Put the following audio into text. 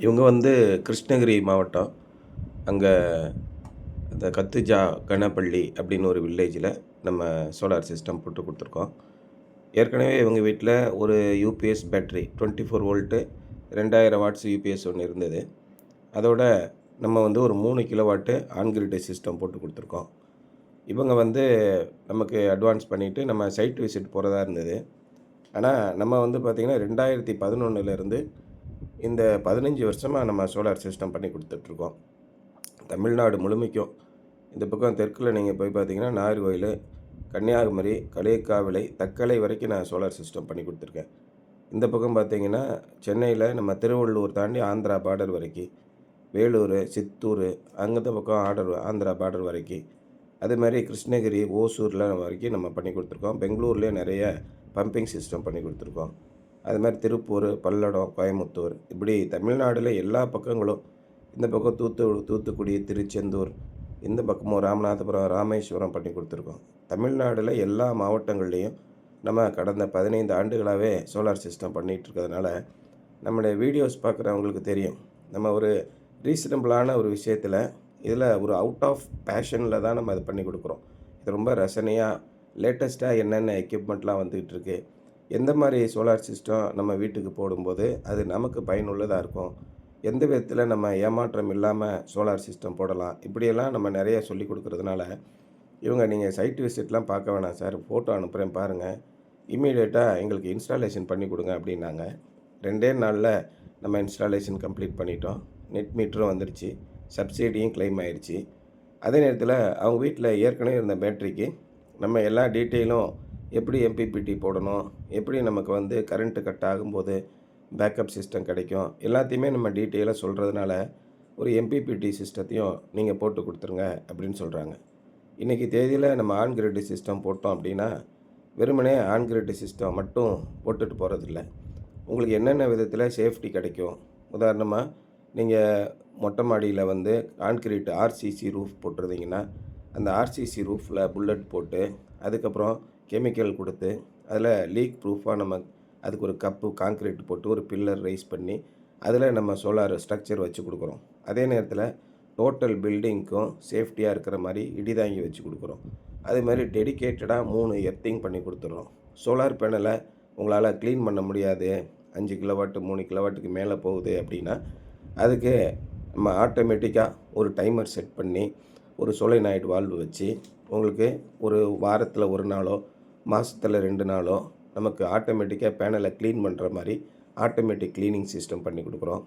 இவங்க வந்து கிருஷ்ணகிரி மாவட்டம். அங்கே அந்த கத்துஜா கனப்பள்ளி அப்படின்னு ஒரு வில்லேஜில் நம்ம சோலார் சிஸ்டம் போட்டு கொடுத்துருக்கோம். ஏற்கனவே இவங்க வீட்டில் ஒரு UPS battery 24 volt 2000 watts UPS ஒன்று இருந்தது. அதோட நம்ம வந்து ஒரு 3 கிலோவாட்டு ஆன் கிரிட் சிஸ்டம் போட்டு கொடுத்துருக்கோம். இவங்க வந்து நமக்கு அட்வான்ஸ் பண்ணிவிட்டு நம்ம சைட் விசிட் போகிறதா இருந்தது. ஆனால் நம்ம வந்து பார்த்திங்கன்னா 2011லேருந்து இந்த 15 வருஷமாக நம்ம சோலார் சிஸ்டம் பண்ணி கொடுத்துட்ருக்கோம். தமிழ்நாடு முழுமைக்கும் இந்த பக்கம் தெற்கில் நீங்கள் போய் பார்த்தீங்கன்னா நாகர்கோயில், கன்னியாகுமரி, களியக்காவிளை, தக்கலை வரைக்கும் நான் சோலார் சிஸ்டம் பண்ணி கொடுத்துருக்கேன். இந்த பக்கம் பார்த்தீங்கன்னா சென்னையில் நம்ம திருவள்ளூர் தாண்டி ஆந்திரா பார்டர் வரைக்கும், வேலூர், சித்தூர் அங்கே பக்கம் ஆந்திரா பார்டர் வரைக்கும், அதேமாதிரி கிருஷ்ணகிரி, ஓசூரில் வரைக்கும் நம்ம பண்ணி கொடுத்துருக்கோம். பெங்களூர்லேயே நிறைய பம்பிங் சிஸ்டம் பண்ணி கொடுத்துருக்கோம். அது மாதிரி திருப்பூர், பல்லடம், கோயம்புத்தூர் இப்படி தமிழ்நாட்டில் எல்லா பக்கங்களும், இந்த பக்கம் தூத்துக்குடி, திருச்செந்தூர், இந்த பக்கமும் ராமநாதபுரம், ராமேஸ்வரம் பண்ணி கொடுத்துருக்கோம். தமிழ்நாட்டில் எல்லா மாவட்டங்கள்லேயும் நம்ம கடந்த 15 ஆண்டுகளாகவே சோலார் சிஸ்டம் பண்ணிகிட்ருக்கிறதுனால நம்மளுடைய வீடியோஸ் பார்க்குறவங்களுக்கு தெரியும். நம்ம ஒரு ரீசனபிளான ஒரு விஷயத்தில் இதில் ஒரு அவுட் ஆஃப் பேஷனில் தான் நம்ம அதை பண்ணி கொடுக்குறோம். இது ரொம்ப ரசனையாக லேட்டஸ்ட்டாக என்னென்ன எக்யூப்மெண்ட்லாம் வந்துக்கிட்டு இருக்குது, எந்த மாதிரி சோலார் சிஸ்டம் நம்ம வீட்டுக்கு போடும்போது அது நமக்கு பயனுள்ளதாக இருக்கும், எந்த விதத்தில் நம்ம ஏமாற்றம் இல்லாமல் சோலார் சிஸ்டம் போடலாம், இப்படியெல்லாம் நம்ம நிறைய சொல்லி கொடுக்குறதுனால இவங்க நீங்கள் சைட் விசிட்லாம் பார்க்க வேணாம் சார், ஃபோட்டோ அனுப்புகிறேன் பாருங்கள், இம்மீடியட்டாக எங்களுக்கு இன்ஸ்டாலேஷன் பண்ணி கொடுங்க அப்படின்னாங்க. 2 நாளில் நம்ம இன்ஸ்டாலேஷன் கம்ப்ளீட் பண்ணிட்டோம். நெட் மீட்டரும் வந்துடுச்சு, சப்சிடியும் கிளைம் ஆயிடுச்சு. அதே நேரத்தில் அவங்க வீட்டில் ஏற்கனவே இருந்த பேட்டரிக்கு நம்ம எல்லா டீட்டெயிலும் எப்படி எம்பிபிடி போடணும், எப்படி நமக்கு வந்து கரண்ட்டு கட் ஆகும்போது பேக்கப் சிஸ்டம் கிடைக்கும், எல்லாத்தையுமே நம்ம டீட்டெயிலாக சொல்கிறதுனால ஒரு எம்பிபிடி சிஸ்டத்தையும் நீங்கள் போட்டு கொடுத்துருங்க அப்படின்னு சொல்கிறாங்க. இன்றைக்கி தேதியில் நம்ம ஆன் கிரிட் சிஸ்டம் போட்டோம் அப்படின்னா வெறுமனே ஆன் கிரிட் சிஸ்டம் மட்டும் போட்டுட்டு போகிறதில்ல, உங்களுக்கு என்னென்ன விதத்தில் சேஃப்டி கிடைக்கும். உதாரணமாக நீங்கள் மொட்டை மாடியில் வந்து கான்கிரீட் ஆர்சிசி ரூஃப் போட்டிருந்தீங்கன்னா அந்த ஆர்சிசி ரூஃபில் புல்லட் போட்டு அதுக்கப்புறம் கெமிக்கல் கொடுத்து அதில் லீக் ப்ரூஃபாக நம்ம அதுக்கு ஒரு கப்பு கான்கிரீட் போட்டு ஒரு பில்லர் ரைஸ் பண்ணி அதில் நம்ம சோலார் ஸ்ட்ரக்சர் வச்சு கொடுக்குறோம். அதே நேரத்தில் டோட்டல் பில்டிங்க்கும் சேஃப்டியாக இருக்கிற மாதிரி இடிதாங்கி வச்சு கொடுக்குறோம். அதே மாதிரி டெடிக்கேட்டடாக 3 எர்த்திங் பண்ணி கொடுத்துட்றோம். சோலார் பேனலை உங்களால் க்ளீன் பண்ண முடியாது, 5 கிலோவாட்டு 3 கிலோவாட்டுக்கு மேலே போகுது அப்படின்னா அதுக்கு நம்ம ஆட்டோமேட்டிக்காக ஒரு டைமர் செட் பண்ணி ஒரு சோலேனாய்டு வால்வு வச்சு உங்களுக்கு ஒரு வாரத்தில் 1 நாளோ மாதத்தில் 2 நாளோ நமக்கு ஆட்டோமேட்டிக்காக பேனலை க்ளீன் பண்ணுற மாதிரி ஆட்டோமேட்டிக் க்ளீனிங் சிஸ்டம் பண்ணி கொடுக்குறோம்.